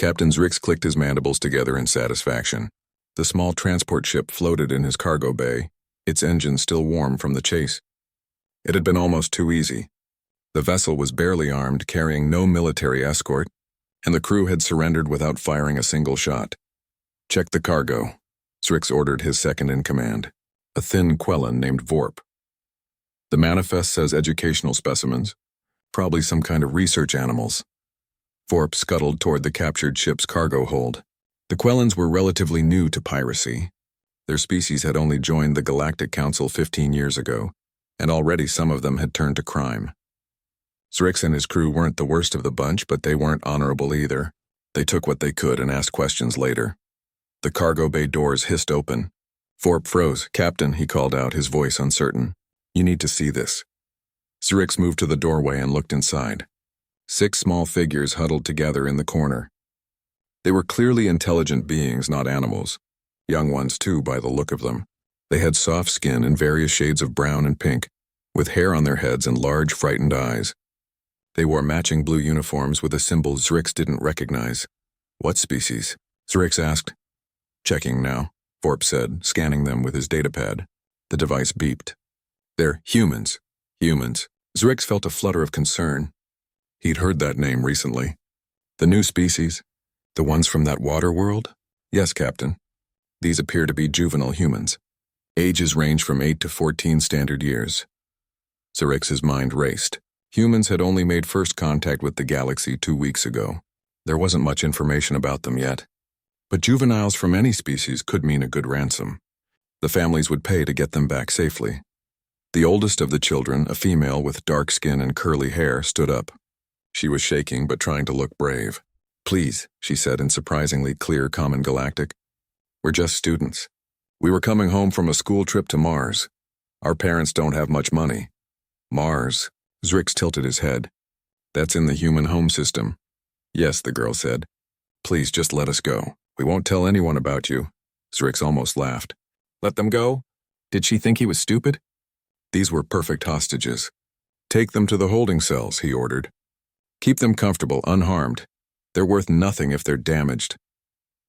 Captain Zrix clicked his mandibles together in satisfaction. The small transport ship floated in his cargo bay, its engine still warm from the chase. It had been almost too easy. The vessel was barely armed, carrying no military escort, and the crew had surrendered without firing a single shot. "Check the cargo," Zrix ordered his second-in-command, a thin Quellan named Vorp. "The manifest says educational specimens, probably some kind of research animals." Vorp scuttled toward the captured ship's cargo hold. The Quellans were relatively new to piracy. Their species had only joined the Galactic Council 15 years ago, and already some of them had turned to crime. Zrix and his crew weren't the worst of the bunch, but they weren't honorable either. They took what they could and asked questions later. The cargo bay doors hissed open. Vorp froze. "Captain," he called out, his voice uncertain. "You need to see this." Zrix moved to the doorway and looked inside. 6 small figures huddled together in the corner. They were clearly intelligent beings, not animals. Young ones, too, by the look of them. They had soft skin in various shades of brown and pink, with hair on their heads and large, frightened eyes. They wore matching blue uniforms with a symbol Zrix didn't recognize. "What species?" Zrix asked. "Checking now," Vorp said, scanning them with his datapad. The device beeped. "They're humans." Humans. Zrix felt a flutter of concern. He'd heard that name recently. "The new species? The ones from that water world?" "Yes, Captain. These appear to be juvenile humans. Ages range from 8 to 14 standard years." Zrix's mind raced. Humans had only made first contact with the galaxy 2 weeks ago. There wasn't much information about them yet. But juveniles from any species could mean a good ransom. The families would pay to get them back safely. The oldest of the children, a female with dark skin and curly hair, stood up. She was shaking but trying to look brave. "Please," she said in surprisingly clear Common Galactic. "We're just students. We were coming home from a school trip to Mars. Our parents don't have much money." "Mars?" Zrix tilted his head. "That's in the human home system." "Yes," the girl said. "Please just let us go. We won't tell anyone about you." Zrix almost laughed. Let them go? Did she think he was stupid? These were perfect hostages. "Take them to the holding cells," he ordered. "Keep them comfortable, unharmed. They're worth nothing if they're damaged."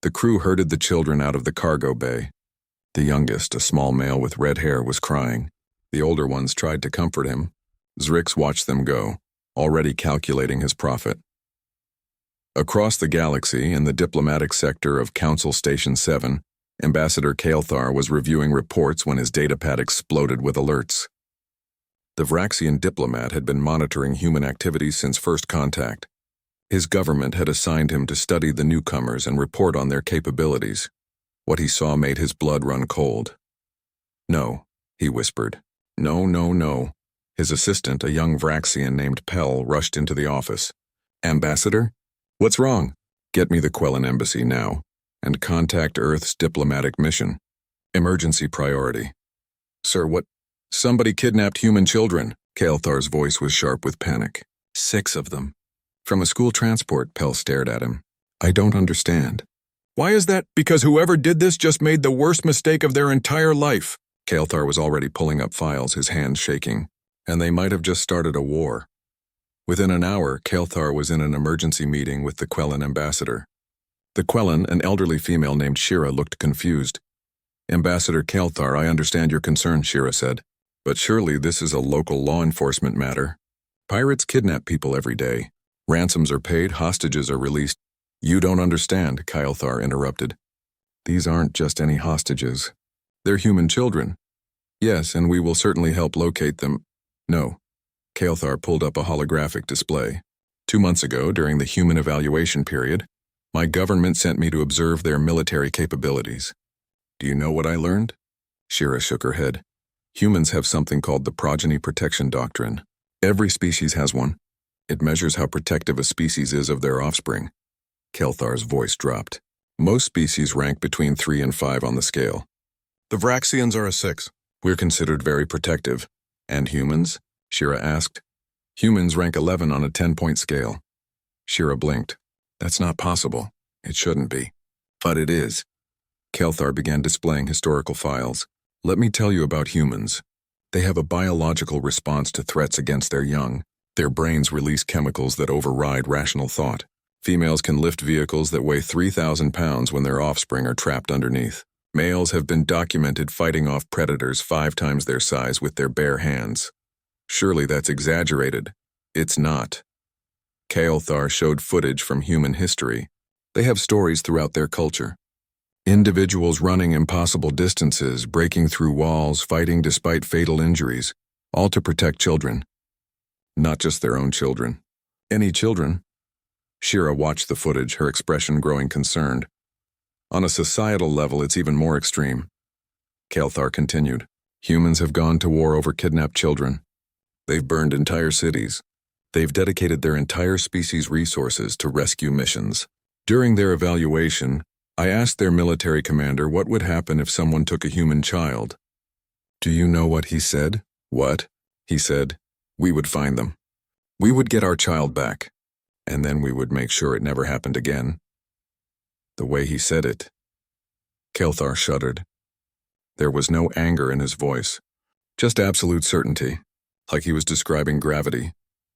The crew herded the children out of the cargo bay. The youngest, a small male with red hair, was crying. The older ones tried to comfort him. Zrix watched them go, already calculating his profit. Across the galaxy, in the diplomatic sector of Council Station 7, Ambassador Kael'thar was reviewing reports when his datapad exploded with alerts. The Vraxian diplomat had been monitoring human activities since first contact. His government had assigned him to study the newcomers and report on their capabilities. What he saw made his blood run cold. "No," he whispered. "No, no, no." His assistant, a young Vraxian named Pell, rushed into the office. "Ambassador? What's wrong? Get me the Quellan embassy now, and contact Earth's diplomatic mission. Emergency priority." "Sir, what?" "Somebody kidnapped human children." Kael'thar's voice was sharp with panic. 6 of them. From a school transport, Pell stared at him. "I don't understand." "Why is that? Because whoever did this just made the worst mistake of their entire life." Kael'thar was already pulling up files, his hands shaking. "And they might have just started a war." Within an hour, Kael'thar was in an emergency meeting with the Quellan ambassador. The Quellan, an elderly female named Shira, looked confused. "Ambassador Kael'thar, I understand your concern," Shira said. "But surely this is a local law enforcement matter. Pirates kidnap people every day. Ransoms are paid, hostages are released." "You don't understand," Kael'thar interrupted. "These aren't just any hostages. They're human children." "Yes, and we will certainly help locate them." "No." Kael'thar pulled up a holographic display. 2 months ago, during the human evaluation period, my government sent me to observe their military capabilities. Do you know what I learned?" Shira shook her head. "Humans have something called the Progeny Protection Doctrine. Every species has one. It measures how protective a species is of their offspring." Kael'thar's voice dropped. "Most species rank between 3 and 5 on the scale. The Vraxians are a 6. We're considered very protective. And humans?" Shira asked. "Humans rank 11 on a 10-point scale." Shira blinked. "That's not possible. It shouldn't be." "But it is." Kael'thar began displaying historical files. "Let me tell you about humans. They have a biological response to threats against their young. Their brains release chemicals that override rational thought. Females can lift vehicles that weigh 3,000 pounds when their offspring are trapped underneath. Males have been documented fighting off predators 5 times their size with their bare hands. Surely that's exaggerated. It's not. Kael'thar showed footage from human history. They have stories throughout their culture. Individuals running impossible distances, breaking through walls, fighting despite fatal injuries, all to protect children. Not just their own children. Any children. Shira watched the footage, her expression growing concerned. On a societal level, it's even more extreme. Kael'thar continued. Humans have gone to war over kidnapped children. They've burned entire cities. They've dedicated their entire species' resources to rescue missions. During their evaluation, I asked their military commander what would happen if someone took a human child. Do you know what he said? What? He said, we would find them. We would get our child back. And then we would make sure it never happened again. The way he said it. Kael'thar shuddered. There was no anger in his voice, just absolute certainty, like he was describing gravity.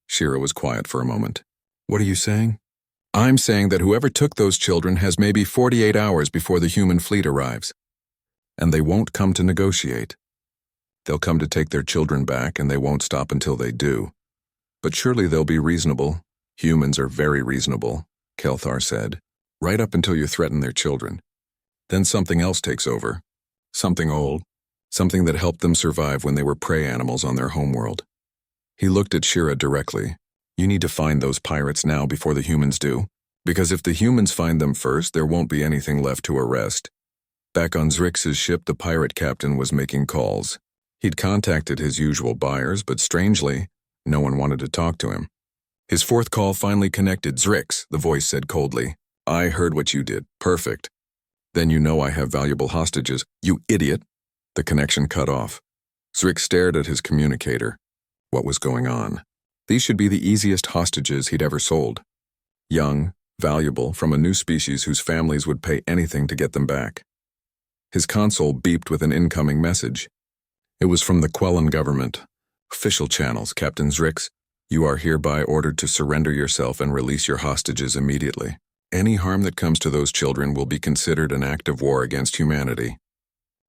Shira was quiet for a moment. What are you saying? I'm saying that whoever took those children has maybe 48 hours before the human fleet arrives. And they won't come to negotiate. They'll come to take their children back, and they won't stop until they do. But surely they'll be reasonable. Humans are very reasonable, Kael'thar said, right up until you threaten their children. Then something else takes over. Something old. Something that helped them survive when they were prey animals on their homeworld. He looked at Shira directly. You need to find those pirates now before the humans do. Because if the humans find them first, there won't be anything left to arrest. Back on Zrix's ship, the pirate captain was making calls. He'd contacted his usual buyers, but strangely, no one wanted to talk to him. His 4th call finally connected. Zrix, the voice said coldly. I heard what you did. Perfect. Then you know I have valuable hostages. You idiot. The connection cut off. Zrix stared at his communicator. What was going on? These should be the easiest hostages he'd ever sold. Young, valuable, from a new species whose families would pay anything to get them back. His console beeped with an incoming message. It was from the Quellan government. Official channels, Captain Zrix. You are hereby ordered to surrender yourself and release your hostages immediately. Any harm that comes to those children will be considered an act of war against humanity.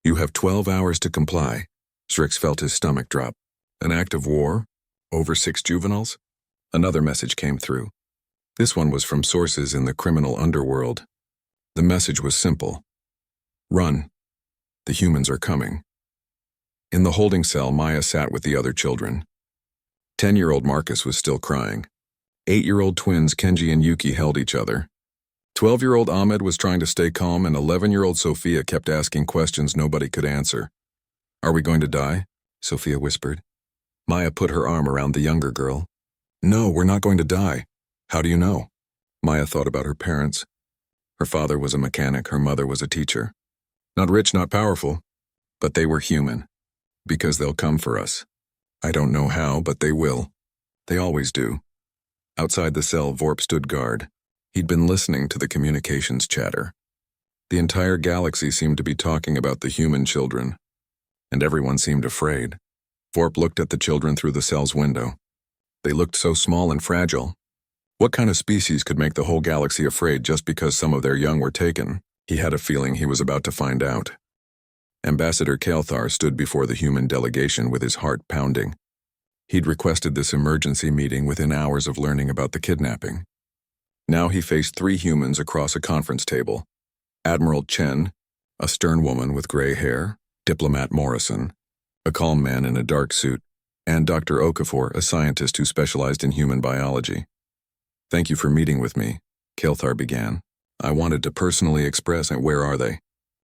You have 12 hours to comply. Zrix felt his stomach drop. An act of war? Over 6 juveniles? Another message came through. This one was from sources in the criminal underworld. The message was simple. Run. The humans are coming. In the holding cell, Maya sat with the other children. 10-year-old Marcus was still crying. 8-year-old twins Kenji and Yuki held each other. 12-year-old Ahmed was trying to stay calm, and 11-year-old Sophia kept asking questions nobody could answer. Are we going to die? Sophia whispered. Maya put her arm around the younger girl. No, we're not going to die. How do you know? Maya thought about her parents. Her father was a mechanic, her mother was a teacher. Not rich, not powerful, but they were human. Because they'll come for us. I don't know how, but they will. They always do. Outside the cell, Vorp stood guard. He'd been listening to the communications chatter. The entire galaxy seemed to be talking about the human children, and everyone seemed afraid. Vorp looked at the children through the cell's window. They looked so small and fragile. What kind of species could make the whole galaxy afraid just because some of their young were taken? He had a feeling he was about to find out. Ambassador Kael'thar stood before the human delegation with his heart pounding. He'd requested this emergency meeting within hours of learning about the kidnapping. Now he faced 3 humans across a conference table. Admiral Chen, a stern woman with gray hair, Diplomat Morrison, a calm man in a dark suit, and Dr. Okafor, a scientist who specialized in human biology. Thank you for meeting with me, Kael'thar began. I wanted to personally express. Where are they?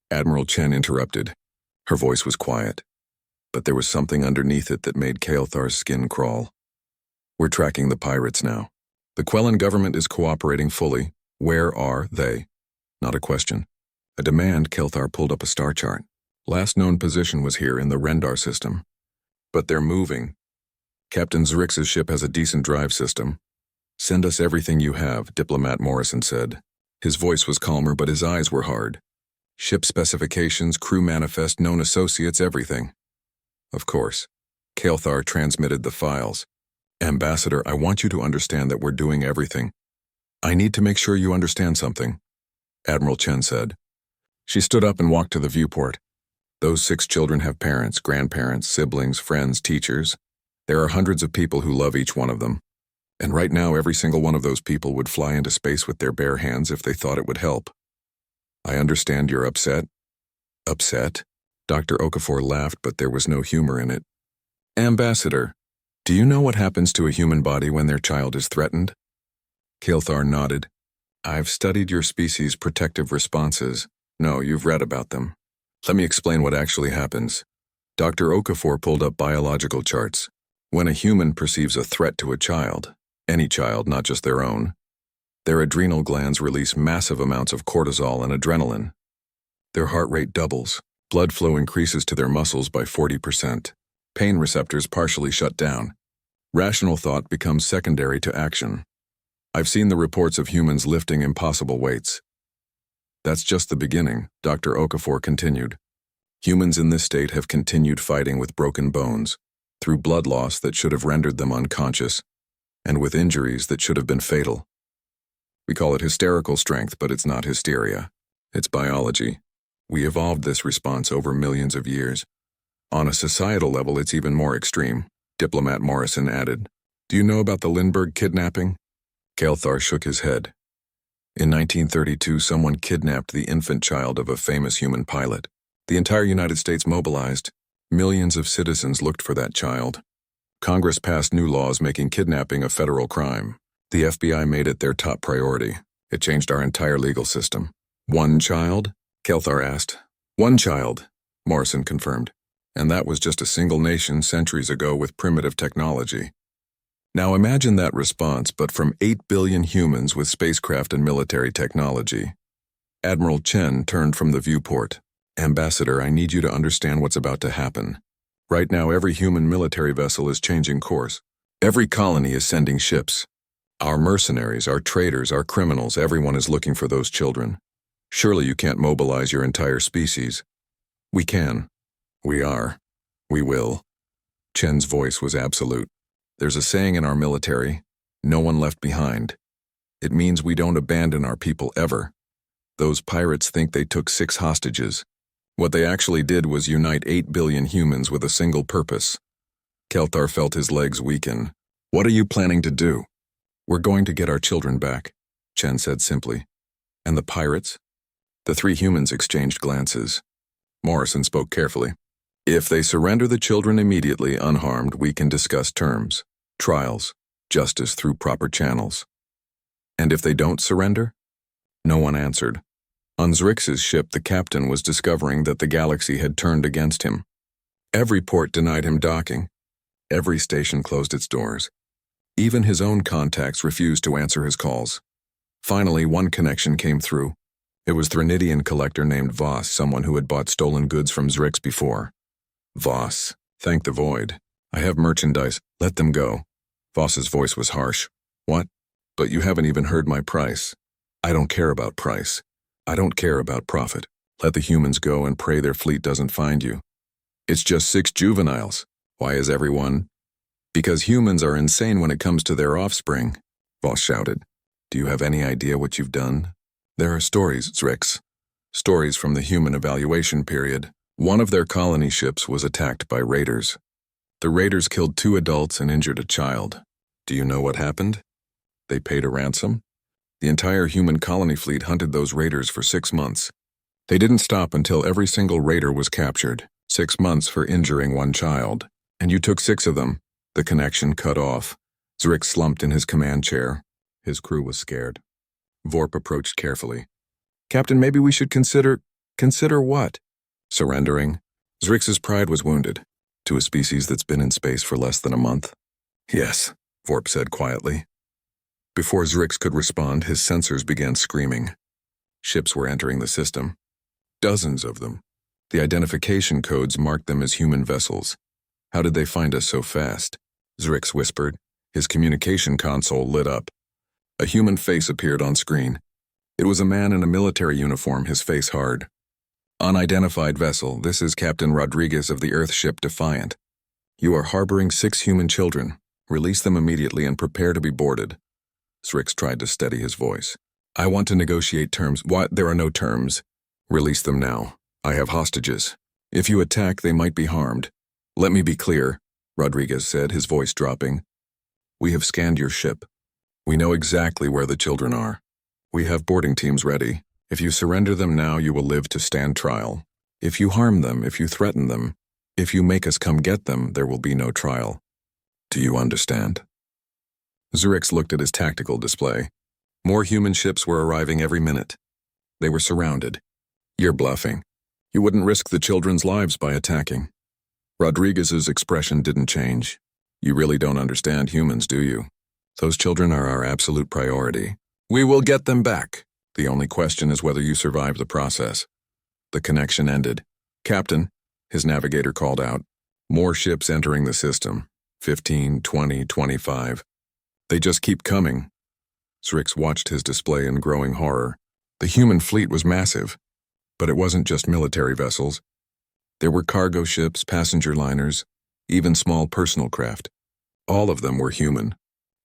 Admiral Chen interrupted. Her voice was quiet, but there was something underneath it that made Kael'thar's skin crawl. We're tracking the pirates now. The Quellan government is cooperating fully. Where are they? Not a question. A demand. Kael'thar pulled up a star chart. Last known position was here in the Rendar system. But they're moving. Captain Zrix's ship has a decent drive system. Send us everything you have, Diplomat Morrison said. His voice was calmer, but his eyes were hard. Ship specifications, crew manifest, known associates, everything. Of course. Kael'thar transmitted the files. Ambassador, I want you to understand that we're doing everything. I need to make sure you understand something, Admiral Chen said. She stood up and walked to the viewport. Those 6 children have parents, grandparents, siblings, friends, teachers. There are hundreds of people who love each one of them. And right now, every single one of those people would fly into space with their bare hands if they thought it would help. I understand you're upset. Upset? Dr. Okafor laughed, but there was no humor in it. Ambassador, do you know what happens to a human body when their child is threatened? Kael'thar nodded. I've studied your species' protective responses. No, you've read about them. Let me explain what actually happens. Dr. Okafor pulled up biological charts. When a human perceives a threat to a child, any child, not just their own, their adrenal glands release massive amounts of cortisol and adrenaline. Their heart rate doubles, blood flow increases to their muscles by 40%, pain receptors partially shut down. Rational thought becomes secondary to action. I've seen the reports of humans lifting impossible weights. That's just the beginning, Dr. Okafor continued. Humans in this state have continued fighting with broken bones, through blood loss that should have rendered them unconscious, and with injuries that should have been fatal. We call it hysterical strength, but it's not hysteria. It's biology. We evolved this response over millions of years. On a societal level, it's even more extreme, Diplomat Morrison added. Do you know about the Lindbergh kidnapping? Kael'thar shook his head. In 1932, someone kidnapped the infant child of a famous human pilot. The entire United States mobilized. Millions of citizens looked for that child. Congress passed new laws making kidnapping a federal crime. The FBI made it their top priority. It changed our entire legal system. One child? Kael'thar asked. One child, Morrison confirmed. And that was just a single nation centuries ago with primitive technology. Now imagine that response, but from 8 billion humans with spacecraft and military technology. Admiral Chen turned from the viewport. Ambassador, I need you to understand what's about to happen. Right now, every human military vessel is changing course. Every colony is sending ships. Our mercenaries, our traders, our criminals, everyone is looking for those children. Surely you can't mobilize your entire species. We can. We are. We will. Chen's voice was absolute. There's a saying in our military, no one left behind. It means we don't abandon our people ever. Those pirates think they took 6 hostages. What they actually did was unite 8 billion humans with a single purpose. Kael'thar felt his legs weaken. What are you planning to do? We're going to get our children back, Chen said simply. And the pirates? The 3 humans exchanged glances. Morrison spoke carefully. If they surrender the children immediately, unharmed, we can discuss terms, trials, justice through proper channels. And if they don't surrender? No one answered. On Zrix's ship, the captain was discovering that the galaxy had turned against him. Every port denied him docking. Every station closed its doors. Even his own contacts refused to answer his calls. Finally, one connection came through. It was Thranidian collector named Voss, someone who had bought stolen goods from Zrix before. Voss, thank the void. I have merchandise, let them go. Voss's voice was harsh. What? But you haven't even heard my price. I don't care about price. I don't care about profit. Let the humans go and pray their fleet doesn't find you. It's just 6 juveniles. Why is everyone? Because humans are insane when it comes to their offspring, Voss shouted. Do you have any idea what you've done? There are stories, Zrix. Stories from the human evaluation period. One of their colony ships was attacked by raiders. The raiders killed 2 adults and injured a child. Do you know what happened? They paid a ransom? The entire human colony fleet hunted those raiders for 6 months. They didn't stop until every single raider was captured. 6 months for injuring 1 child. And you took 6 of them. The connection cut off. Zrix slumped in his command chair. His crew was scared. Vorp approached carefully. Captain, maybe we should consider what? Surrendering. Zrix's pride was wounded. To a species that's been in space for less than a month? Yes, Vorp said quietly. Before Zrix could respond, his sensors began screaming. Ships were entering the system. Dozens of them. The identification codes marked them as human vessels. How did they find us so fast? Zrix whispered. His communication console lit up. A human face appeared on screen. It was a man in a military uniform, his face hard. Unidentified vessel, this is Captain Rodriguez of the Earth ship Defiant. You are harboring 6 human children. Release them immediately and prepare to be boarded. Zrix tried to steady his voice. I want to negotiate terms. What? There are no terms. Release them now. I have hostages. If you attack, they might be harmed. Let me be clear, Rodriguez said, his voice dropping. We have scanned your ship. We know exactly where the children are. We have boarding teams ready. If you surrender them now, you will live to stand trial. If you harm them, if you threaten them, if you make us come get them, there will be no trial. Do you understand? Zrix looked at his tactical display. More human ships were arriving every minute. They were surrounded. You're bluffing. You wouldn't risk the children's lives by attacking. Rodriguez's expression didn't change. You really don't understand humans, do you? Those children are our absolute priority. We will get them back. The only question is whether you survive the process. The connection ended. Captain, his navigator called out. More ships entering the system. 15, 20, 25. They just keep coming. Zrix watched his display in growing horror. The human fleet was massive. But it wasn't just military vessels. There were cargo ships, passenger liners, even small personal craft. All of them were human.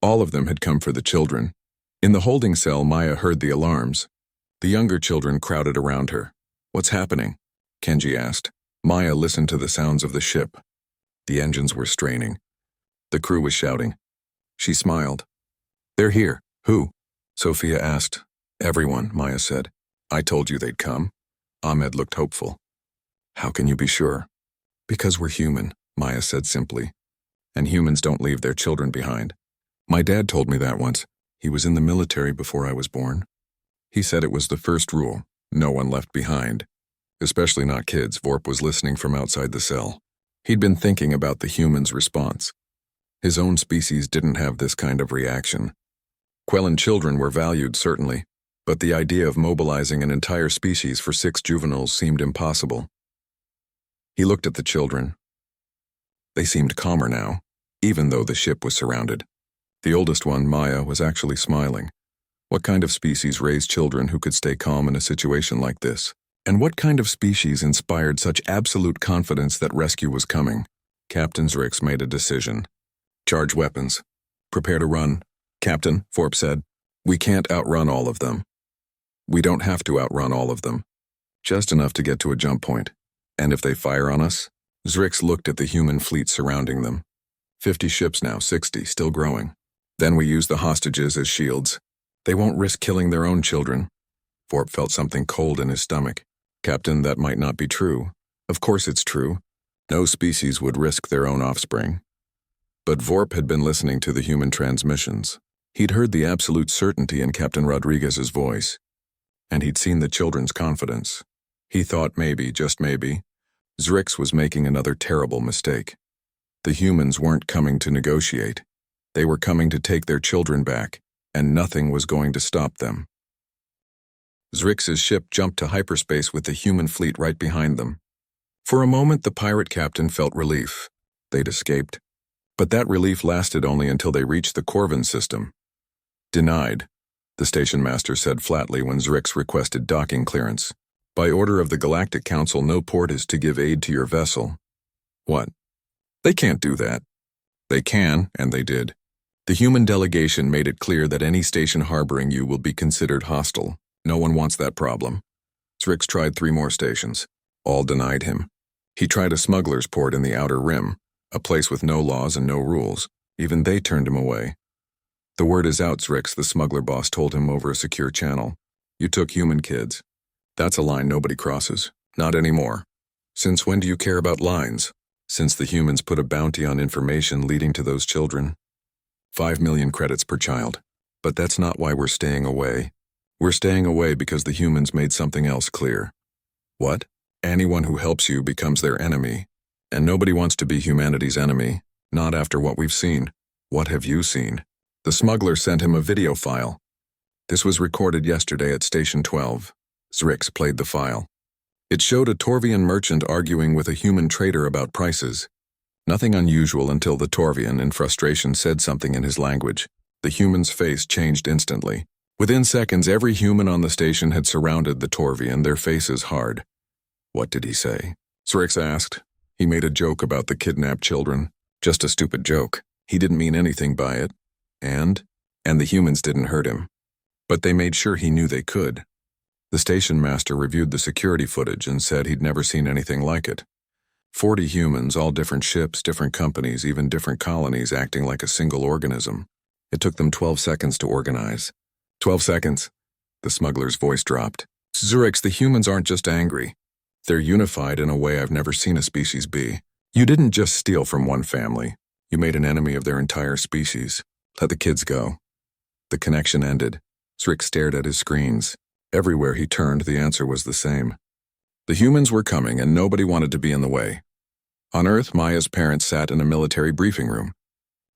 All of them had come for the children. In the holding cell, Maya heard the alarms. The younger children crowded around her. What's happening? Kenji asked. Maya listened to the sounds of the ship. The engines were straining. The crew was shouting. She smiled. They're here. Who? Sophia asked. Everyone, Maya said. I told you they'd come. Ahmed looked hopeful. How can you be sure? Because we're human, Maya said simply. And humans don't leave their children behind. My dad told me that once. He was in the military before I was born. He said it was the first rule, no one left behind. Especially not kids. Vorp was listening from outside the cell. He'd been thinking about the humans' response. His own species didn't have this kind of reaction. Quellan children were valued, certainly, but the idea of mobilizing an entire species for 6 juveniles seemed impossible. He looked at the children. They seemed calmer now, even though the ship was surrounded. The oldest one, Maya, was actually smiling. What kind of species raised children who could stay calm in a situation like this? And what kind of species inspired such absolute confidence that rescue was coming? Captain Zrix made a decision. Charge weapons. Prepare to run. Captain, Vorp said, we can't outrun all of them. We don't have to outrun all of them. Just enough to get to a jump point. And if they fire on us? Zrix looked at the human fleet surrounding them. 50 ships now, 60, still growing. Then we use the hostages as shields. They won't risk killing their own children. Vorp felt something cold in his stomach. Captain, that might not be true. Of course it's true. No species would risk their own offspring. But Vorp had been listening to the human transmissions. He'd heard the absolute certainty in Captain Rodriguez's voice. And he'd seen the children's confidence. He thought maybe, just maybe, Zrix was making another terrible mistake. The humans weren't coming to negotiate. They were coming to take their children back, and nothing was going to stop them. Zrix's ship jumped to hyperspace with the human fleet right behind them. For a moment, the pirate captain felt relief. They'd escaped. But that relief lasted only until they reached the Corvin system. Denied, the station master said flatly when Zrix requested docking clearance. By order of the Galactic Council, no port is to give aid to your vessel. What? They can't do that. They can, and they did. The human delegation made it clear that any station harboring you will be considered hostile. No one wants that problem. Zrix tried 3 more stations. All denied him. He tried a smuggler's port in the Outer Rim, a place with no laws and no rules. Even they turned him away. The word is out, Zrix, the smuggler boss told him over a secure channel. You took human kids. That's a line nobody crosses. Not anymore. Since when do you care about lines? Since the humans put a bounty on information leading to those children. 5 million credits per child. But that's not why we're staying away. We're staying away because the humans made something else clear. What? Anyone who helps you becomes their enemy. And nobody wants to be humanity's enemy. Not after what we've seen. What have you seen? The smuggler sent him a video file. This was recorded yesterday at Station 12. Zrix played the file. It showed a Torvian merchant arguing with a human trader about prices. Nothing unusual until the Torvian, in frustration, said something in his language. The human's face changed instantly. Within seconds, every human on the station had surrounded the Torvian, their faces hard. What did he say? Zrix asked. He made a joke about the kidnapped children. Just a stupid joke. He didn't mean anything by it. And and the humans didn't hurt him. But they made sure he knew they could. The station master reviewed the security footage and said he'd never seen anything like it. 40 humans, all different ships, different companies, even different colonies acting like a single organism. It took them 12 seconds to organize. 12 seconds. The smuggler's voice dropped. Zurix, the humans aren't just angry. They're unified in a way I've never seen a species be. You didn't just steal from one family. You made an enemy of their entire species. Let the kids go. The connection ended. Zurix stared at his screens. Everywhere he turned, the answer was the same. The humans were coming, and nobody wanted to be in the way. On Earth, Maya's parents sat in a military briefing room.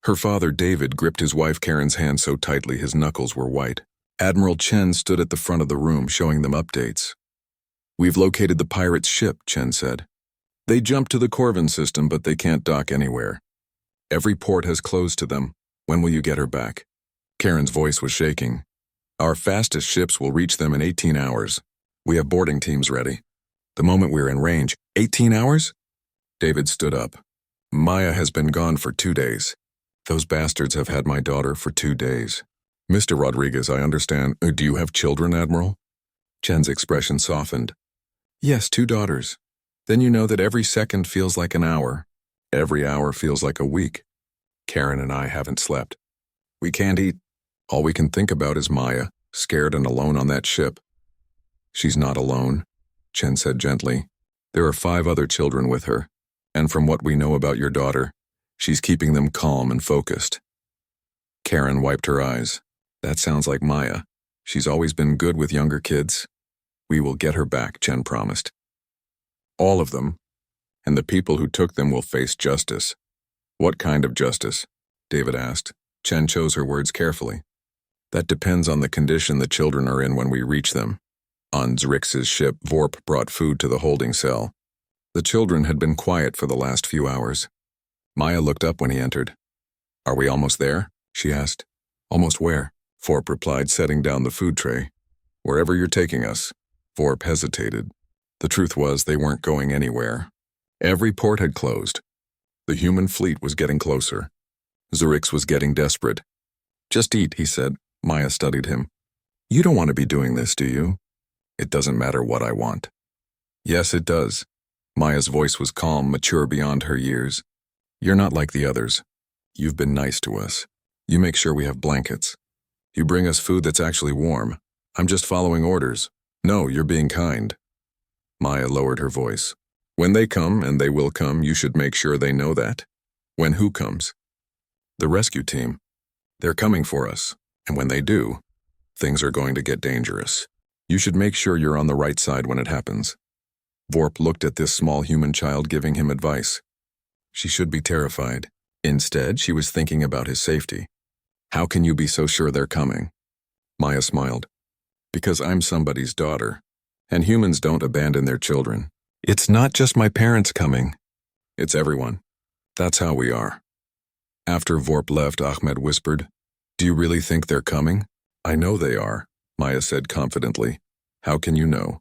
Her father, David, gripped his wife Karen's hand so tightly his knuckles were white. Admiral Chen stood at the front of the room showing them updates. We've located the pirate's ship, Chen said. They jumped to the Corvin system, but they can't dock anywhere. Every port has closed to them. When will you get her back? Karen's voice was shaking. Our fastest ships will reach them in 18 hours. We have boarding teams ready. The moment we're in range, 18 hours? David stood up. Maya has been gone for 2 days. Those bastards have had my daughter for 2 days. Mr. Rodriguez, I understand. Do you have children, Admiral? Chen's expression softened. Yes, 2 daughters. Then you know that every second feels like an hour. Every hour feels like a week. Karen and I haven't slept. We can't eat. All we can think about is Maya, scared and alone on that ship. She's not alone, Chen said gently. There are 5 other children with her, and from what we know about your daughter, she's keeping them calm and focused. Karen wiped her eyes. That sounds like Maya. She's always been good with younger kids. We will get her back, Chen promised. All of them, and the people who took them will face justice. What kind of justice? David asked. Chen chose her words carefully. That depends on the condition the children are in when we reach them. On Zrix's ship, Vorp brought food to the holding cell. The children had been quiet for the last few hours. Maya looked up when he entered. Are we almost there? She asked. Almost where? Vorp replied, setting down the food tray. Wherever you're taking us. Vorp hesitated. The truth was they weren't going anywhere. Every port had closed. The human fleet was getting closer. Zurix was getting desperate. Just eat, he said. Maya studied him. You don't want to be doing this, do you? It doesn't matter what I want. Yes, it does. Maya's voice was calm, mature beyond her years. You're not like the others. You've been nice to us. You make sure we have blankets. You bring us food that's actually warm. I'm just following orders. No, you're being kind. Maya lowered her voice. When they come, and they will come, you should make sure they know that. When who comes? The rescue team. They're coming for us. And when they do, things are going to get dangerous. You should make sure you're on the right side when it happens. Vorp looked at this small human child giving him advice. She should be terrified. Instead, she was thinking about his safety. How can you be so sure they're coming? Maya smiled. Because I'm somebody's daughter, and humans don't abandon their children. It's not just my parents coming. It's everyone. That's how we are. After Vorp left, Ahmed whispered, Do you really think they're coming? I know they are, Maya said confidently. How can you know?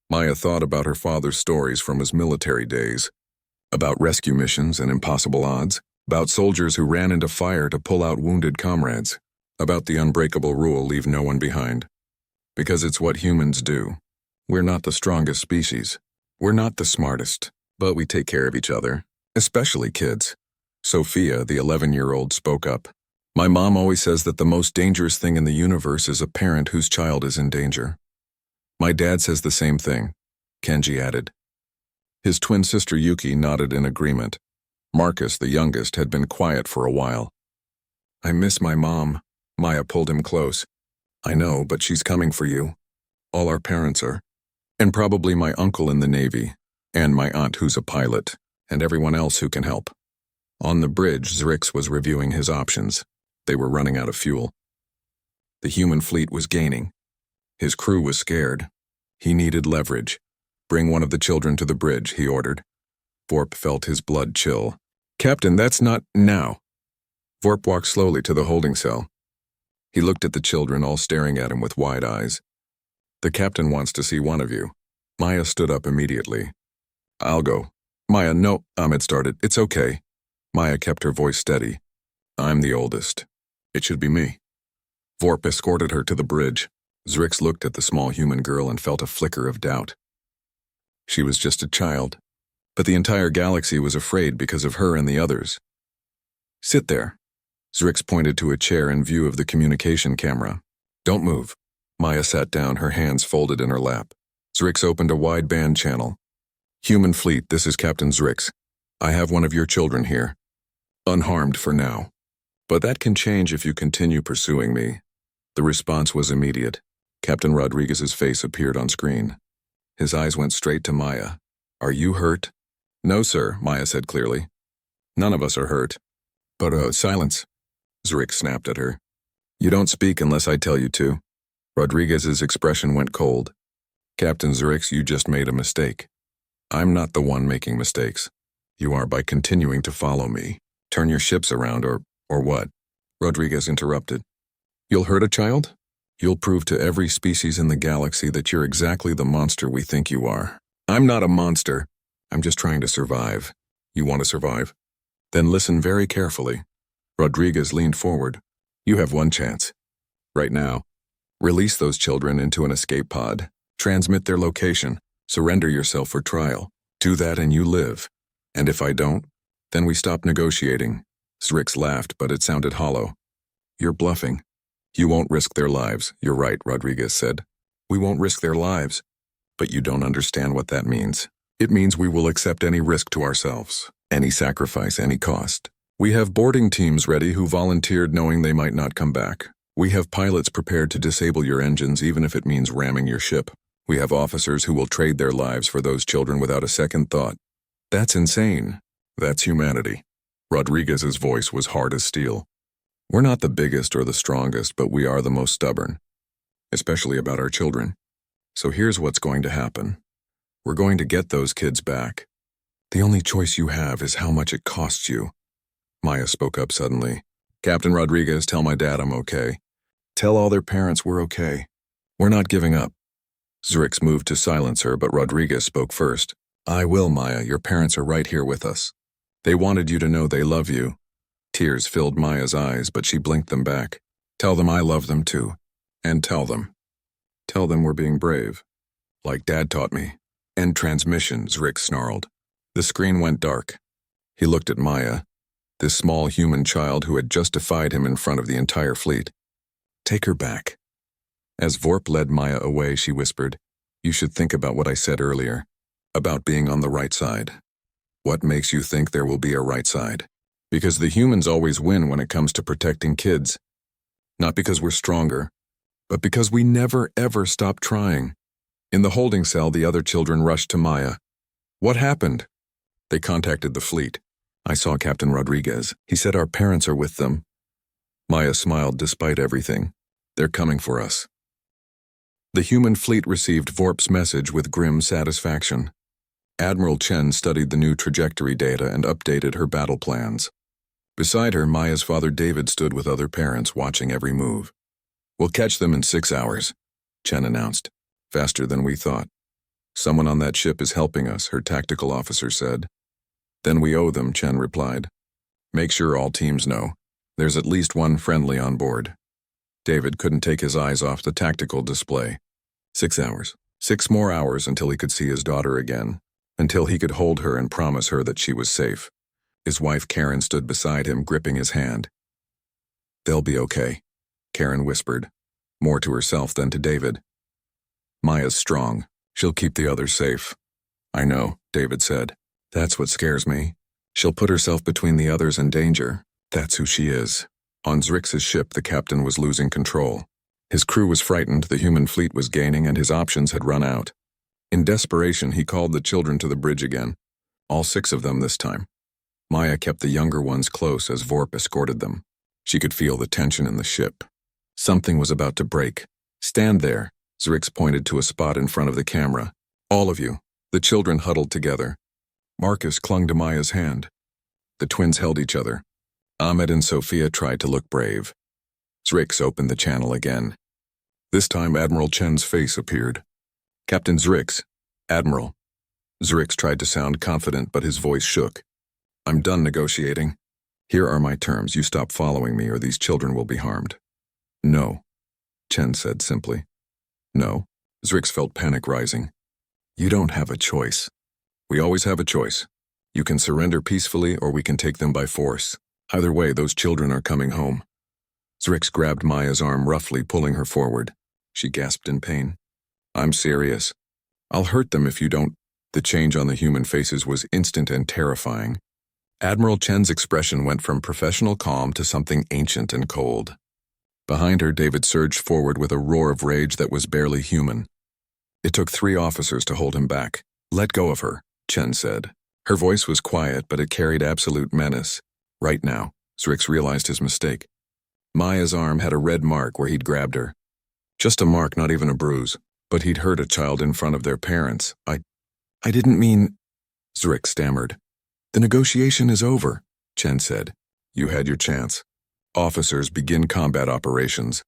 Maya thought about her father's stories from his military days, about rescue missions and impossible odds, about soldiers who ran into fire to pull out wounded comrades, about the unbreakable rule, leave no one behind. Because it's what humans do. We're not the strongest species. We're not the smartest, but we take care of each other, especially kids. Sophia, the 11-year-old, spoke up. My mom always says that the most dangerous thing in the universe is a parent whose child is in danger. My dad says the same thing, Kenji added. His twin sister Yuki nodded in agreement. Marcus, the youngest, had been quiet for a while. I miss my mom. Maya pulled him close. I know, but she's coming for you. All our parents are. And probably my uncle in the Navy, and my aunt who's a pilot, and everyone else who can help. On the bridge, Zrix was reviewing his options. They were running out of fuel. The human fleet was gaining. His crew was scared. He needed leverage. Bring one of the children to the bridge, he ordered. Vorp felt his blood chill. Captain, that's not now. Vorp walked slowly to the holding cell. He looked at the children, all staring at him with wide eyes. The captain wants to see one of you. Maya stood up immediately. I'll go. Maya, no, Ahmed started. It's okay. Maya kept her voice steady. I'm the oldest. It should be me. Vorp escorted her to the bridge. Zrix looked at the small human girl and felt a flicker of doubt. She was just a child, but the entire galaxy was afraid because of her and the others. Sit there. Zrix pointed to a chair in view of the communication camera. Don't move. Maya sat down, her hands folded in her lap. Zrix opened a wideband channel. Human fleet, this is Captain Zrix. I have one of your children here. Unharmed for now. But that can change if you continue pursuing me. The response was immediate. Captain Rodriguez's face appeared on screen. His eyes went straight to Maya. Are you hurt? No, sir, Maya said clearly. None of us are hurt. But, silence. Zrix snapped at her. You don't speak unless I tell you to. Rodriguez's expression went cold. Captain Zrix, you just made a mistake. I'm not the one making mistakes. You are by continuing to follow me. Turn your ships around or what? Rodriguez interrupted. You'll hurt a child? You'll prove to every species in the galaxy that you're exactly the monster we think you are. I'm not a monster. I'm just trying to survive. You want to survive? Then listen very carefully. Rodriguez leaned forward. You have one chance. Right now. Release those children into an escape pod. Transmit their location. Surrender yourself for trial. Do that and you live. And if I don't, then we stop negotiating. Zrix laughed, but it sounded hollow. You're bluffing. You won't risk their lives. You're right, Rodriguez said. We won't risk their lives. But you don't understand what that means. It means we will accept any risk to ourselves. Any sacrifice, any cost. We have boarding teams ready who volunteered knowing they might not come back. We have pilots prepared to disable your engines even if it means ramming your ship. We have officers who will trade their lives for those children without a second thought. That's insane. That's humanity. Rodriguez's voice was hard as steel. We're not the biggest or the strongest, but we are the most stubborn. Especially about our children. So here's what's going to happen. We're going to get those kids back. The only choice you have is how much it costs you. Maya spoke up suddenly. Captain Rodriguez, tell my dad I'm okay. Tell all their parents we're okay. We're not giving up. Zrix moved to silence her, but Rodriguez spoke first. I will, Maya. Your parents are right here with us. They wanted you to know they love you. Tears filled Maya's eyes, but she blinked them back. Tell them I love them too. And tell them. Tell them we're being brave. Like Dad taught me. End transmission, Zrix snarled. The screen went dark. He looked at Maya, this small human child who had just defied him in front of the entire fleet. Take her back. As Vorp led Maya away, she whispered, You should think about what I said earlier, about being on the right side. What makes you think there will be a right side? Because the humans always win when it comes to protecting kids. Not because we're stronger, but because we never ever stop trying. In the holding cell, the other children rushed to Maya. What happened? They contacted the fleet. I saw Captain Rodriguez. He said our parents are with them. Maya smiled despite everything. They're coming for us. The human fleet received Vorp's message with grim satisfaction. Admiral Chen studied the new trajectory data and updated her battle plans. Beside her, Maya's father David stood with other parents watching every move. We'll catch them in 6 hours, Chen announced. Faster than we thought. Someone on that ship is helping us, her tactical officer said. Then we owe them, Chen replied. Make sure all teams know. There's at least one friendly on board. David couldn't take his eyes off the tactical display. 6 hours. 6 more hours until he could see his daughter again. Until he could hold her and promise her that she was safe. His wife Karen stood beside him, gripping his hand. They'll be okay, Karen whispered, more to herself than to David. Maya's strong. She'll keep the others safe. I know, David said. That's what scares me. She'll put herself between the others and danger. That's who she is. On Zrix's ship, the captain was losing control. His crew was frightened, the human fleet was gaining, and his options had run out. In desperation, he called the children to the bridge again. All 6 of them this time. Maya kept the younger ones close as Vorp escorted them. She could feel the tension in the ship. Something was about to break. Stand there, Zrix pointed to a spot in front of the camera. All of you. The children huddled together. Marcus clung to Maya's hand. The twins held each other. Ahmed and Sophia tried to look brave. Zrix opened the channel again. This time Admiral Chen's face appeared. Captain Zrix. Admiral. Zrix tried to sound confident, but his voice shook. I'm done negotiating. Here are my terms. You stop following me or these children will be harmed. No, Chen said simply. No. Zrix felt panic rising. You don't have a choice. We always have a choice. You can surrender peacefully or we can take them by force. Either way, those children are coming home. Zrix grabbed Maya's arm roughly, pulling her forward. She gasped in pain. I'm serious. I'll hurt them if you don't. The change on the human faces was instant and terrifying. Admiral Chen's expression went from professional calm to something ancient and cold. Behind her, David surged forward with a roar of rage that was barely human. It took 3 officers to hold him back. Let go of her, Chen said. Her voice was quiet, but it carried absolute menace. Right now, Zrix realized his mistake. Maya's arm had a red mark where he'd grabbed her. Just a mark, not even a bruise, but he'd hurt a child in front of their parents. I didn't mean... Zrix stammered. The negotiation is over, Chen said. You had your chance. Officers, begin combat operations.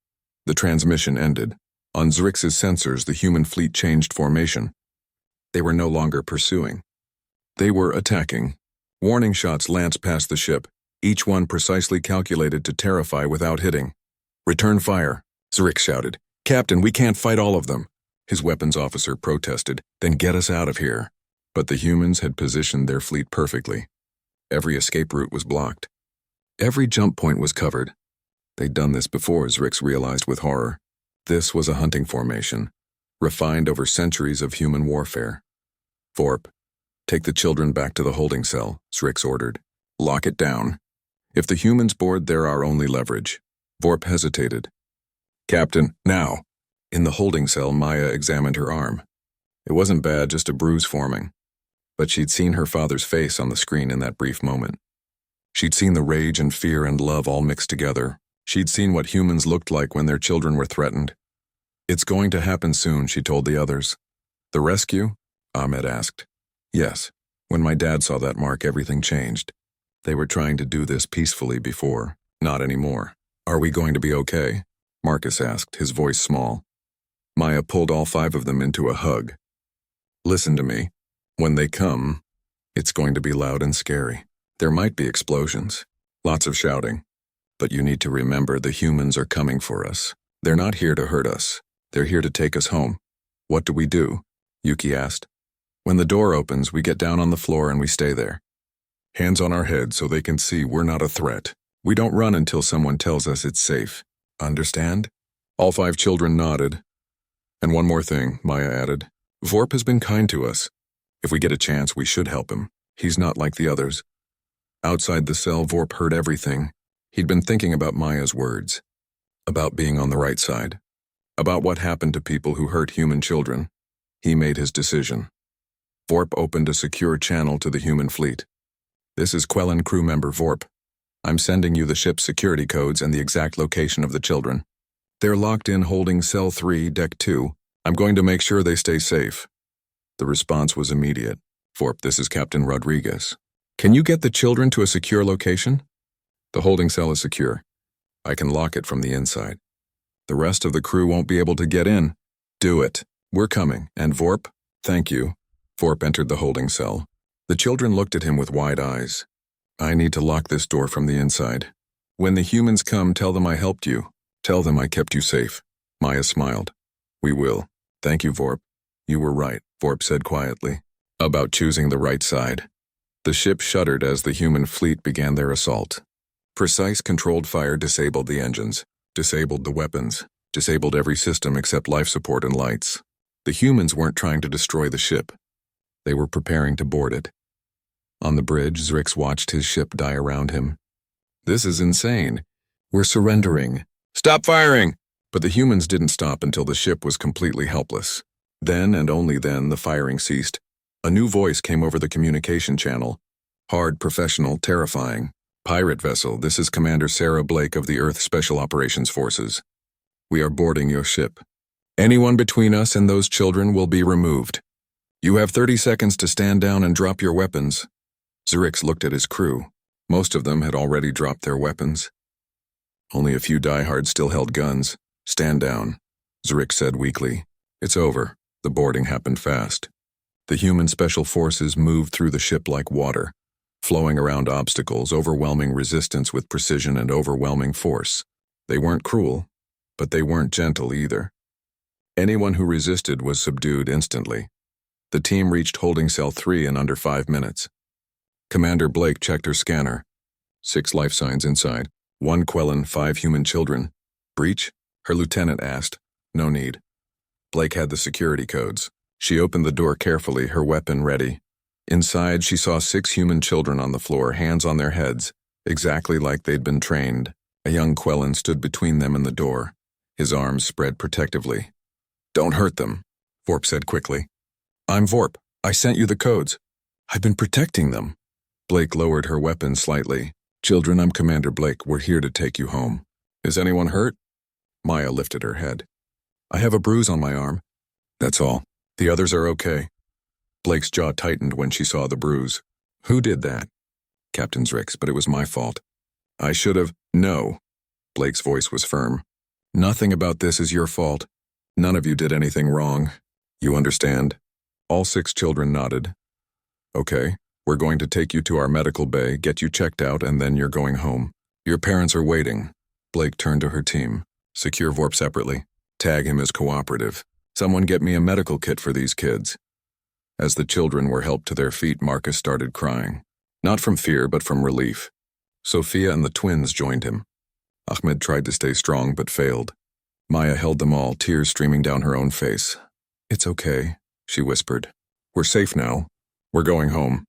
The transmission ended. On Zrix's sensors, the human fleet changed formation. They were no longer pursuing. They were attacking. Warning shots lanced past the ship, each one precisely calculated to terrify without hitting. Return fire, Zrix shouted. Captain, we can't fight all of them. His weapons officer protested. Then get us out of here. But the humans had positioned their fleet perfectly. Every escape route was blocked. Every jump point was covered. They'd done this before, Zrix realized with horror. This was a hunting formation, refined over centuries of human warfare. Vorp, take the children back to the holding cell, Zrix ordered. Lock it down. If the humans board, they're our only leverage. Vorp hesitated. Captain, now. In the holding cell, Maya examined her arm. It wasn't bad, just a bruise forming. But she'd seen her father's face on the screen in that brief moment. She'd seen the rage and fear and love all mixed together. She'd seen what humans looked like when their children were threatened. It's going to happen soon, she told the others. The rescue? Ahmed asked. Yes. When my dad saw that mark, everything changed. They were trying to do this peacefully before. Not anymore. Are we going to be okay? Marcus asked, his voice small. Maya pulled all 5 of them into a hug. Listen to me. When they come, it's going to be loud and scary. There might be explosions, lots of shouting. But you need to remember the humans are coming for us. They're not here to hurt us. They're here to take us home. What do? Yuki asked. When the door opens, we get down on the floor and we stay there. Hands on our heads so they can see we're not a threat. We don't run until someone tells us it's safe. Understand? All 5 children nodded. And one more thing, Maya added. Vorp has been kind to us. If we get a chance, we should help him. He's not like the others. Outside the cell, Vorp heard everything. He'd been thinking about Maya's words. About being on the right side. About what happened to people who hurt human children. He made his decision. Vorp opened a secure channel to the human fleet. This is Quellan crew member Vorp. I'm sending you the ship's security codes and the exact location of the children. They're locked in holding Cell 3, Deck 2. I'm going to make sure they stay safe. The response was immediate. Vorp, this is Captain Rodriguez. Can you get the children to a secure location? The holding cell is secure. I can lock it from the inside. The rest of the crew won't be able to get in. Do it. We're coming. And Vorp? Thank you. Vorp entered the holding cell. The children looked at him with wide eyes. I need to lock this door from the inside. When the humans come, tell them I helped you. Tell them I kept you safe. Maya smiled. We will. Thank you, Vorp. You were right, Vorp said quietly. About choosing the right side. The ship shuddered as the human fleet began their assault. Precise controlled fire disabled the engines, disabled the weapons, disabled every system except life support and lights. The humans weren't trying to destroy the ship. They were preparing to board it. On the bridge, Zrix watched his ship die around him. This is insane. We're surrendering. Stop firing! But the humans didn't stop until the ship was completely helpless. Then and only then the firing ceased. A new voice came over the communication channel. Hard, professional, terrifying. Pirate vessel, this is Commander Sarah Blake of the Earth Special Operations Forces. We are boarding your ship. Anyone between us and those children will be removed. You have 30 seconds to stand down and drop your weapons. Zrix looked at his crew. Most of them had already dropped their weapons. Only a few diehards still held guns. Stand down, Zrix said weakly. It's over. The boarding happened fast. The human special forces moved through the ship like water, flowing around obstacles, overwhelming resistance with precision and overwhelming force. They weren't cruel, But they weren't gentle either. Anyone who resisted was subdued instantly. The team reached holding cell 3 in under 5 minutes. Commander Blake checked her scanner. 6 life signs inside. 1 Quellen, 5 human children. Breach? Her lieutenant asked. No need. Blake had the security codes. She opened the door carefully, her weapon ready. Inside, she saw 6 human children on the floor, hands on their heads, exactly like they'd been trained. A young Quellen stood between them and the door, his arms spread protectively. Don't hurt them, Vorp said quickly. I'm Vorp. I sent you the codes. I've been protecting them. Blake lowered her weapon slightly. Children, I'm Commander Blake. We're here to take you home. Is anyone hurt? Maya lifted her head. I have a bruise on my arm. That's all. The others are okay. Blake's jaw tightened when she saw the bruise. Who did that? Captain Zrix, but it was my fault. I should have. No. Blake's voice was firm. Nothing about this is your fault. None of you did anything wrong. You understand? All 6 children nodded. Okay, we're going to take you to our medical bay, get you checked out, and then you're going home. Your parents are waiting. Blake turned to her team. Secure Vorp separately. Tag him as cooperative. Someone get me a medical kit for these kids. As the children were helped to their feet, Marcus started crying. Not from fear, but from relief. Sophia and the twins joined him. Ahmed tried to stay strong, but failed. Maya held them all, tears streaming down her own face. It's okay, she whispered. We're safe now. We're going home.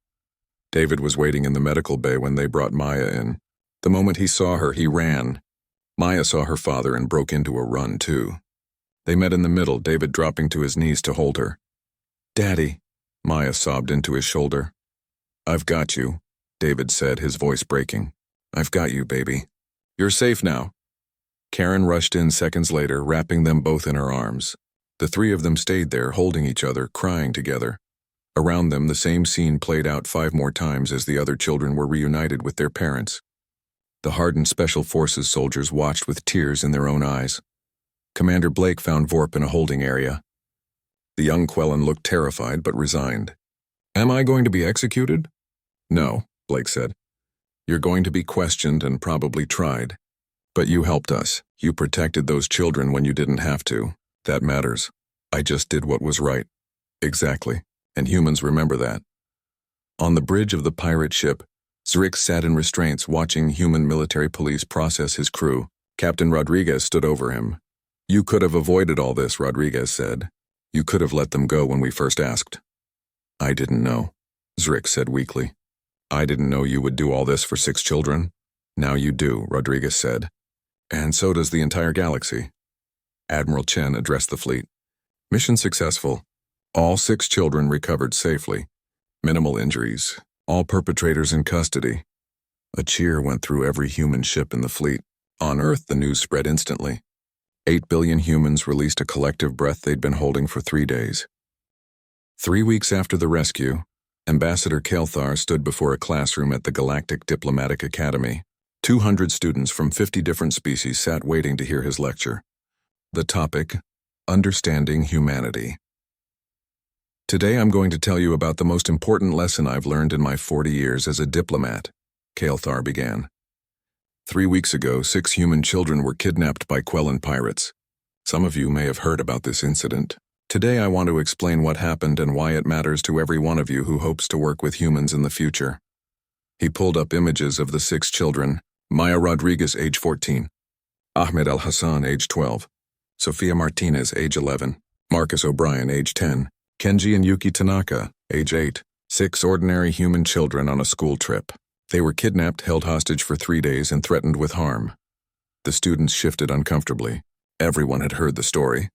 David was waiting in the medical bay when they brought Maya in. The moment he saw her, he ran. Maya saw her father and broke into a run, too. They met in the middle, David dropping to his knees to hold her. Daddy, Maya sobbed into his shoulder. I've got you, David said, his voice breaking. I've got you, baby. You're safe now. Karen rushed in seconds later, wrapping them both in her arms. The 3 of them stayed there, holding each other, crying together. Around them, the same scene played out 5 more times as the other children were reunited with their parents. The hardened Special Forces soldiers watched with tears in their own eyes. Commander Blake found Vorp in a holding area. The young Quellen looked terrified but resigned. Am I going to be executed? No, Blake said. You're going to be questioned and probably tried. But you helped us. You protected those children when you didn't have to. That matters. I just did what was right. Exactly. And humans remember that. On the bridge of the pirate ship, Zrix sat in restraints watching human military police process his crew. Captain Rodriguez stood over him. You could have avoided all this, Rodriguez said. You could have let them go when we first asked. I didn't know, Zrix said weakly. I didn't know you would do all this for 6 children. Now you do, Rodriguez said. And so does the entire galaxy. Admiral Chen addressed the fleet. Mission successful. All 6 children recovered safely. Minimal injuries. All perpetrators in custody. A cheer went through every human ship in the fleet. On Earth, the news spread instantly. 8 billion humans released a collective breath they'd been holding for 3 days. 3 weeks after the rescue, Ambassador Kael'thar stood before a classroom at the Galactic Diplomatic Academy. 200 students from 50 different species sat waiting to hear his lecture. The topic, Understanding Humanity. Today I'm going to tell you about the most important lesson I've learned in my 40 years as a diplomat, Kael'thar began. 3 weeks ago, 6 human children were kidnapped by Quellen pirates. Some of you may have heard about this incident. Today I want to explain what happened and why it matters to every one of you who hopes to work with humans in the future. He pulled up images of the 6 children. Maya Rodriguez, age 14. Ahmed Al-Hassan, age 12. Sophia Martinez, age 11. Marcus O'Brien, age 10. Kenji and Yuki Tanaka, age 8. 6 ordinary human children on a school trip. They were kidnapped, held hostage for 3 days, and threatened with harm. The students shifted uncomfortably. Everyone had heard the story.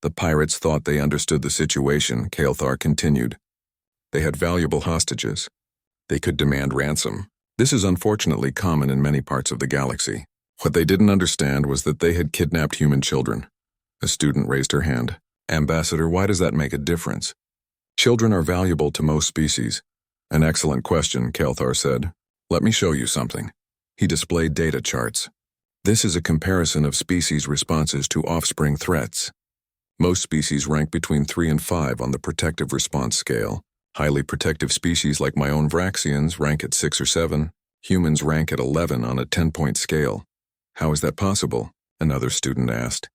The pirates thought they understood the situation, Kael'thar continued. They had valuable hostages. They could demand ransom. This is unfortunately common in many parts of the galaxy. What they didn't understand was that they had kidnapped human children. A student raised her hand. Ambassador, why does that make a difference? Children are valuable to most species. An excellent question, Kael'thar said. Let me show you something. He displayed data charts. This is a comparison of species responses to offspring threats. Most species rank between 3 and 5 on the protective response scale. Highly protective species like my own Vraxians rank at 6 or 7. Humans rank at 11 on a 10-point scale. How is that possible? Another student asked.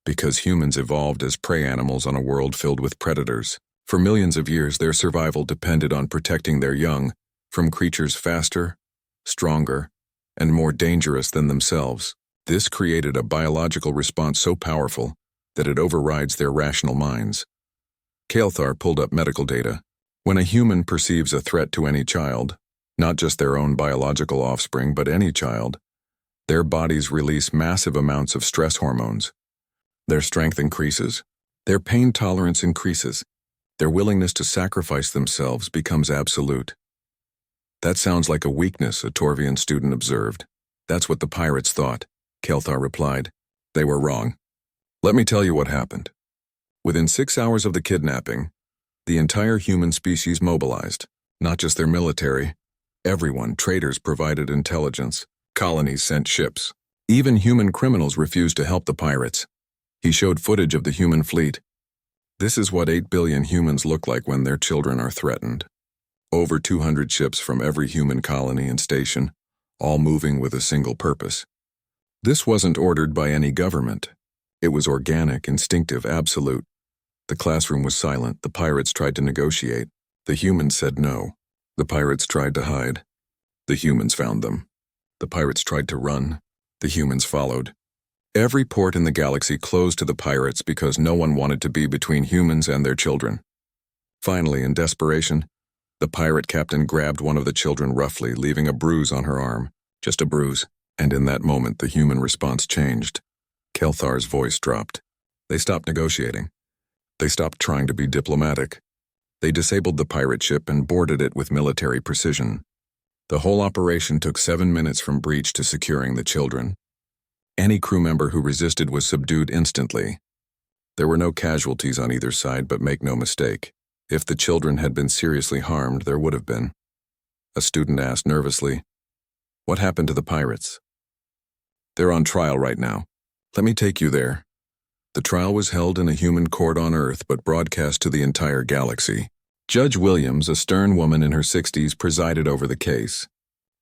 Because humans evolved as prey animals on a world filled with predators. For millions of years, their survival depended on protecting their young from creatures faster, stronger, and more dangerous than themselves. This created a biological response so powerful that it overrides their rational minds. Kael'thar pulled up medical data. When a human perceives a threat to any child, not just their own biological offspring, but any child, their bodies release massive amounts of stress hormones. Their strength increases, their pain tolerance increases, their willingness to sacrifice themselves becomes absolute. That sounds like a weakness, a Torvian student observed. That's what the pirates thought, Kael'thar replied. They were wrong. Let me tell you what happened. Within 6 hours of the kidnapping, the entire human species mobilized, not just their military. Everyone, traders provided intelligence, colonies sent ships. Even human criminals refused to help the pirates. He showed footage of the human fleet. This is what 8 billion humans look like when their children are threatened. Over 200 ships from every human colony and station, all moving with a single purpose. This wasn't ordered by any government. It was organic, instinctive, absolute. The classroom was silent. The pirates tried to negotiate. The humans said no. The pirates tried to hide. The humans found them. The pirates tried to run. The humans followed. Every port in the galaxy closed to the pirates because no one wanted to be between humans and their children. Finally, in desperation, the pirate captain grabbed one of the children roughly, leaving a bruise on her arm. Just a bruise. And in that moment, the human response changed. Kael'thar's voice dropped. They stopped negotiating. They stopped trying to be diplomatic. They disabled the pirate ship and boarded it with military precision. The whole operation took 7 minutes from breach to securing the children. Any crew member who resisted was subdued instantly. There were no casualties on either side, but make no mistake, if the children had been seriously harmed, there would have been. A student asked nervously, "What happened to the pirates?" "They're on trial right now. Let me take you there." The trial was held in a human court on Earth, but broadcast to the entire galaxy. Judge Williams, a stern woman in her 60s, presided over the case.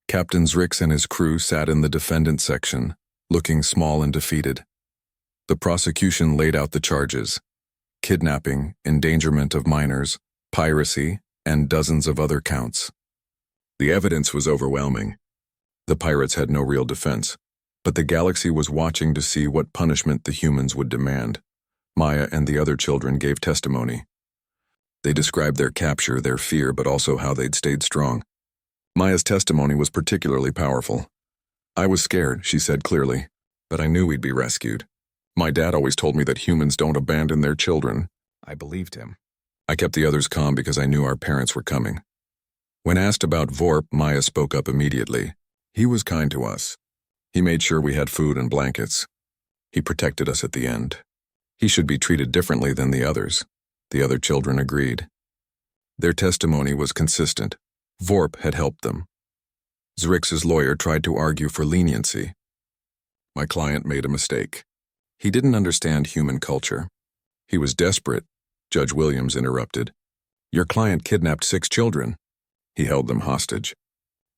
Captain Zrix and his crew sat in the defendant section, looking small and defeated. The prosecution laid out the charges: kidnapping, endangerment of minors, piracy, and dozens of other counts. The evidence was overwhelming. The pirates had no real defense, but the galaxy was watching to see what punishment the humans would demand. Maya and the other children gave testimony. They described their capture, their fear, but also how they'd stayed strong. Maya's testimony was particularly powerful. "I was scared," she said clearly, "but I knew we'd be rescued. My dad always told me that humans don't abandon their children." I believed him. I kept the others calm because I knew our parents were coming. When asked about Vorp, Maya spoke up immediately. "He was kind to us. He made sure we had food and blankets. He protected us at the end. He should be treated differently than the others." The other children agreed. Their testimony was consistent. Vorp had helped them. Zrix's lawyer tried to argue for leniency. "My client made a mistake. He didn't understand human culture. He was desperate," Judge Williams interrupted. "Your client kidnapped 6 children. He held them hostage.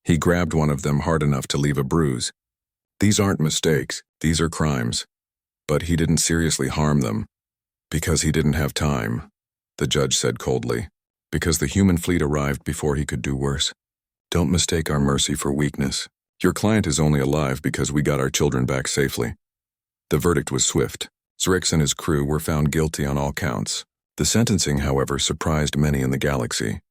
He grabbed one of them hard enough to leave a bruise. These aren't mistakes, these are crimes. But he didn't seriously harm them. Because he didn't have time," the judge said coldly. "Because the human fleet arrived before he could do worse. Don't mistake our mercy for weakness. Your client is only alive because we got our children back safely." The verdict was swift. Zrix and his crew were found guilty on all counts. The sentencing, however, surprised many in the galaxy.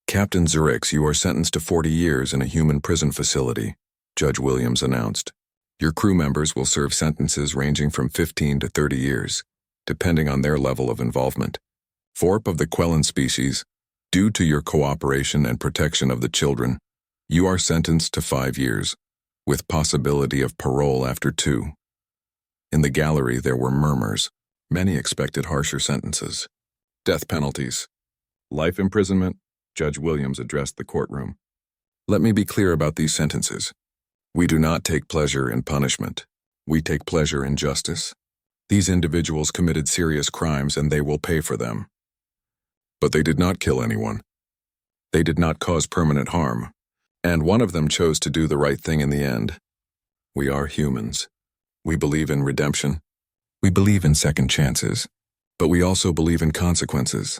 "Captain Zrix, you are sentenced to 40 years in a human prison facility," Judge Williams announced. "Your crew members will serve sentences ranging from 15 to 30 years, depending on their level of involvement. Vorp of the Quellan species, due to your cooperation and protection of the children, you are sentenced to 5 years, with possibility of parole after 2. In the gallery there were murmurs. Many expected harsher sentences. Death penalties. Life imprisonment, Judge Williams addressed the courtroom. "Let me be clear about these sentences. We do not take pleasure in punishment. We take pleasure in justice. These individuals committed serious crimes and they will pay for them. But they did not kill anyone. They did not cause permanent harm. And one of them chose to do the right thing in the end. We are humans. We believe in redemption. We believe in second chances, but we also believe in consequences.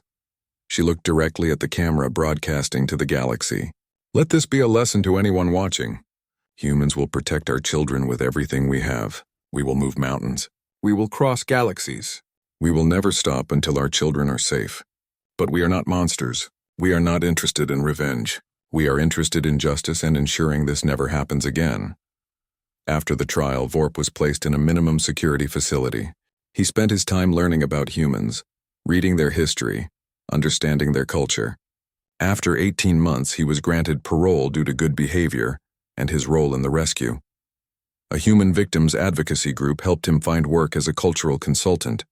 She looked directly at the camera broadcasting to the galaxy. Let this be a lesson to anyone watching. Humans will protect our children with everything we have. We will move mountains. We will cross galaxies. We will never stop until our children are safe. But we are not monsters. We are not interested in revenge. We are interested in justice and ensuring this never happens again. After the trial, Vorp was placed in a minimum security facility. He spent his time learning about humans, reading their history, understanding their culture. After 18 months, he was granted parole due to good behavior and his role in the rescue. A human victims advocacy group helped him find work as a cultural consultant,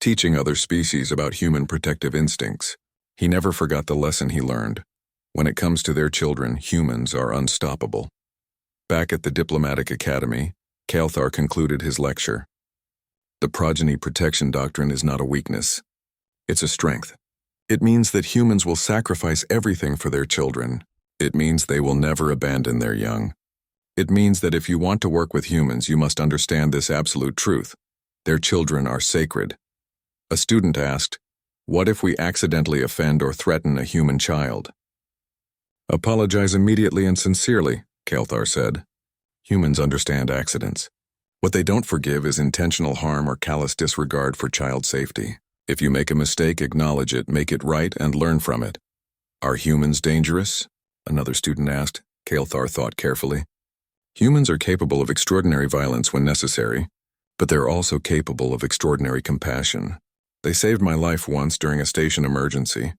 teaching other species about human protective instincts. He never forgot the lesson he learned. When it comes to their children, humans are unstoppable. Back at the Diplomatic Academy, Kalthar concluded his lecture. The progeny protection doctrine is not a weakness. It's a strength. It means that humans will sacrifice everything for their children. It means they will never abandon their young. It means that if you want to work with humans, you must understand this absolute truth. Their children are sacred. A student asked, "What if we accidentally offend or threaten a human child?" "Apologize immediately and sincerely," Kalthar said. Humans understand accidents. What they don't forgive is intentional harm or callous disregard for child safety. If you make a mistake, acknowledge it, make it right, and learn from it. "Are humans dangerous?" another student asked. Kalthar thought carefully. Humans are capable of extraordinary violence when necessary, but they're also capable of extraordinary compassion. They saved my life once during a station emergency.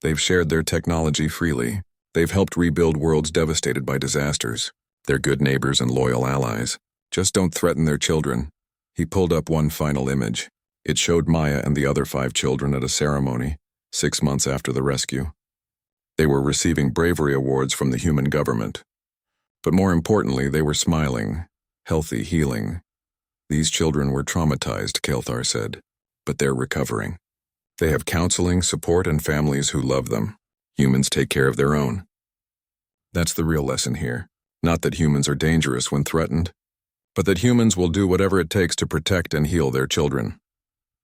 They've shared their technology freely. They've helped rebuild worlds devastated by disasters. They're good neighbors and loyal allies. Just don't threaten their children. He pulled up one final image. It showed Maya and the other 5 children at a ceremony, 6 months after the rescue. They were receiving bravery awards from the human government. But more importantly, they were smiling, healthy, healing. These children were traumatized, Kalthar said, but they're recovering. They have counseling, support, and families who love them. Humans take care of their own. That's the real lesson here. Not that humans are dangerous when threatened, but that humans will do whatever it takes to protect and heal their children.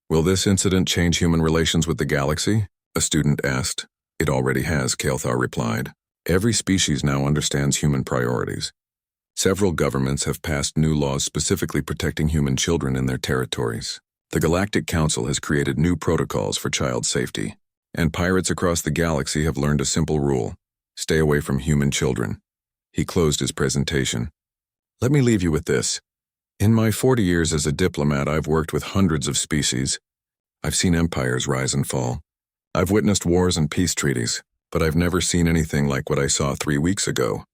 Will this incident change human relations with the galaxy? A student asked. It already has, Kalthar replied. Every species now understands human priorities. Several governments have passed new laws specifically protecting human children in their territories. The Galactic Council has created new protocols for child safety, and pirates across the galaxy have learned a simple rule: stay away from human children. He closed his presentation. Let me leave you with this. In my 40 years as a diplomat, I've worked with hundreds of species. I've seen empires rise and fall. I've witnessed wars and peace treaties, but I've never seen anything like what I saw 3 weeks ago.